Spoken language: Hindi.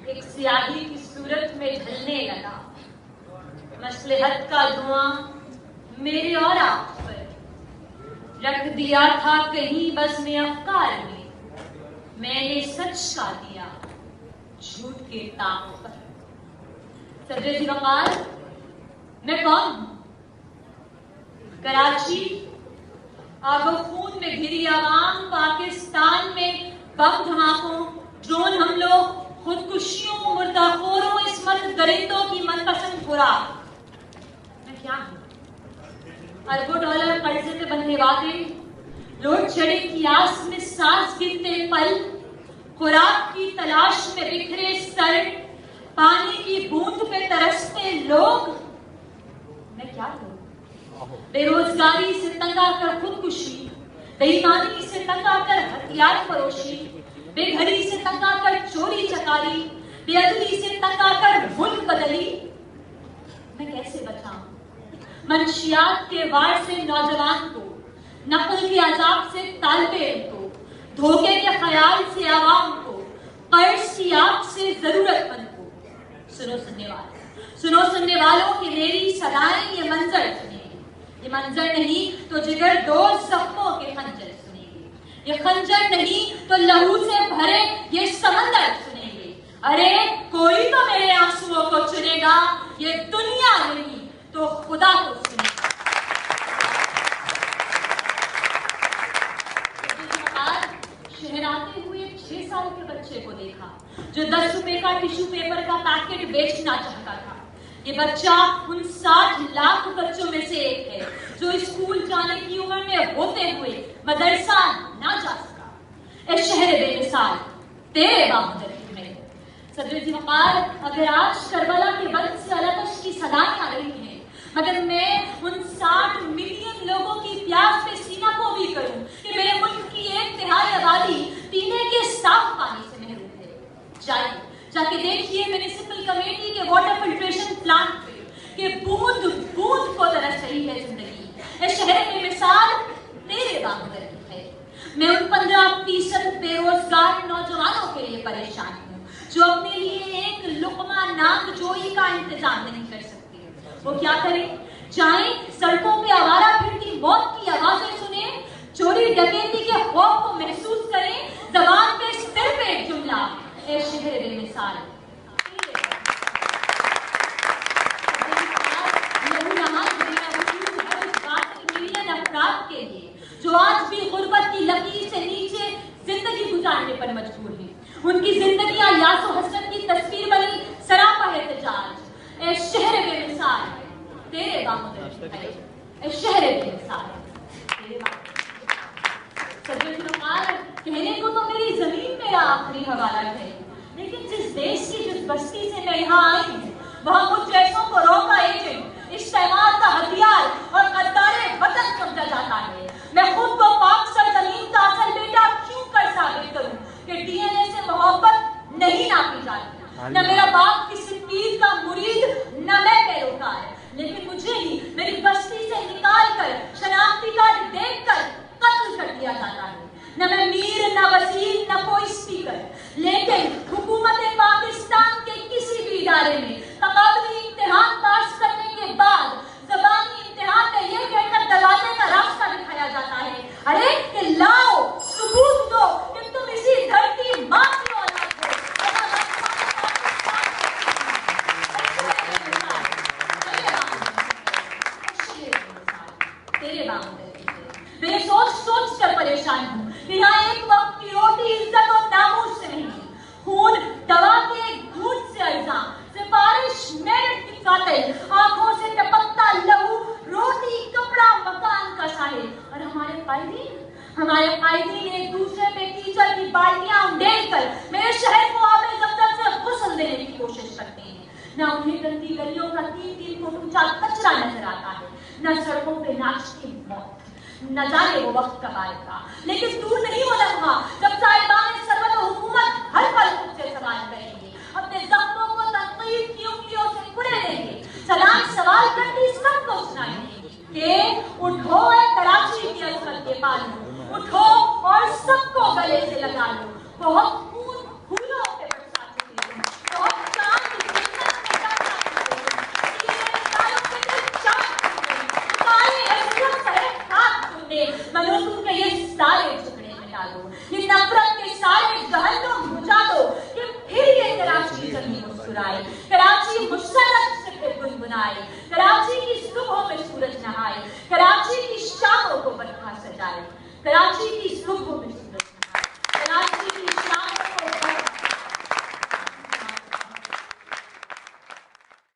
एक स्याही की सूरत में ढलने लगा। मसलहत का धुआं मेरे और आप पर रख दिया था कहीं बस में अफकार में। मैंने सच का दिया झूठ के ताक पर। सदर वकार, मैं कौन हूं? कराची आगो खून में घिरी आवाम, पाकिस्तान में बम धमाकों, ड्रोन हमलों, खुदकुशियों, मुर्दाखोरों, इस मर्द दरिंदों की मनपसंद खुराक। मैं क्या हूं? अरबों डॉलर कर्जे पे बंधे वादे, लोड चढ़े की आस में सांस गिरते पल, खुराक की तलाश में बिखरे सर, पानी की बूंद पे तरसते लोग। मैं क्या करूं? बेरोजगारी से तंग आकर खुदकुशी, बेईमानी से तंग आकर हथियार फरोशी, बेघरी से तंग आकर चोरी चकारी, बेअदली से तंग आकर मुल्क बदली। मैं कैसे बचाऊं मंशियात के वार से नौजवान को, नकल के अजाब से तालिबे इल्म को, धोखे के ख्याल से आवाम को, कर्ज की आग से जरूरतमंद को। सुनो सुनने वालों की मेरी सदाएं ये मंजर सुनेगी। ये मंजर नहीं तो जिगर दो जख्मों के खंजर सुनेगी। ये खंजर नहीं तो लहू से भरे ये समंदर सुनेंगे। अरे कोई तो मेरे आंसुओं को चुनेगा, ये दुनिया नहीं तो खुदा को सुनेगा। शहराते हुए 6 साल के बच्चे को देखा जो 10 रुपए का टिश्यू पेपर का पैकेट बेचना चाहता था। ये बच्चा उन 60 लाख बच्चों में से एक है जो स्कूल जाने की उम्र में होते हुए मदरसा ना जा सका। ए शहर बेमिसाल तेरे बाहुदर में सदर जी वकार, अगर आज करबला के वक्त से अलकश की सदाएं आ रही हैं, मगर मैं उन 60 मिलियन लोगों की प्यास पे सीना को भी करूं कि मेरे मुल्क की 1/3 आबादी पीने के साफ पानी से महरूम है। जाके देखिए म्युनिसिपल कमेटी के वाटर फिल्ट्रेशन प्लांट पे कि बूंद बूंद को तरस रही है जिंदगी। इस शहर में मिसाल तेरे बाहुदर की है। मैं उन 15% बेरोजगार नौजवानों के लिए परेशान हूँ जो अपने लिए एक लुकमा नाक जोई का इंतजाम नहीं कर सकते। वो क्या करें? जाएं सड़कों पे आवारा फिरती मौत की आवाजें सुने, चोरी डकैती के खौफ को महसूस करें, जबान पे सिर्फ एक जुमला, ए शहर बेमिसाल के लिए जो आज भी गुर्बत की लकीर से नीचे जिंदगी गुजारने पर मजबूर है। उनकी जिंदगियां यासो हसरत की तस्वीर बनी सरापा एहतजाज। ए शहर बेमिसाल तेरे बाहुदर है। ए शहर बेमिसाल तेरे कहने को तो मेरी जमीन मेरा आखिरी हवाला है, लेकिन जिस देश की जिस बस्ती से मैं यहाँ आई हूँ वहाँ कुछ जैसों को रोका एजेंट, इस्तेमाल का हथियार और गद्दारे वतन समझा जाता है। मैं खुद को पाक सरजमीन का असल बेटा क्यों कर साबित करूं कि डीएनए से मोहब्बत नहीं नापी जाती। न मेरा बाप किसी पीर का मुरीद, न मैं पैरोकार, लेकिन मुझे ही मेरी बस्ती से निकाल कर शनाख्ती कार्ड देखकर कत्ल कर दिया जाता है। न मैं मीर, न वजीर, न कोई स्पीकर, लेकिन हुकूमत पाकिस्तान के किसी भी इदारे में तकाबली इम्तिहान पास करने के बाद ज़बानी इम्तिहान में यह कहकर दरवाजे का रास्ता दिखाया जाता है, अरे कि लाओ सबूत दो कि तुम इसी धरती माँ की औलाद हो। तेरे बाहुदर मैं सोच कर परेशान हूँ। यहाँ एक वक्त की रोटी इज्जत और नामूस से नहीं, खून दवा के घूंट से अर्जा, सिफारिश मेरिट की कातिल, आंखों से टपकता लहू, रोटी कपड़ा मकान का साहिब। और हमारे कायदीन एक दूसरे पे कीचड़ की बाल्टियां उंडेल कर मेरे शहर को आबे ज़मज़म से गुस्ल देने की कोशिश करते हैं। न उन्हें गंदी गलियों का 3-3 फुट ऊंचा कचरा नजर आता है, न सड़कों पे नाच की मौत, न जाने वो वक्त कब आएगा। लेकिन दूर नहीं हो लम्हा जब साहिबान सरवत हुकूमत हर पल खुद से सवाल करेंगे, अपने जख्मों को तनकीद की उंगलियों से कुड़ेलेंगे, सवाल करती सबको सुनाएंगे कि उठो कराची की असफल के पालू, उठो और सबको गले से लगा लो। बहुत कराची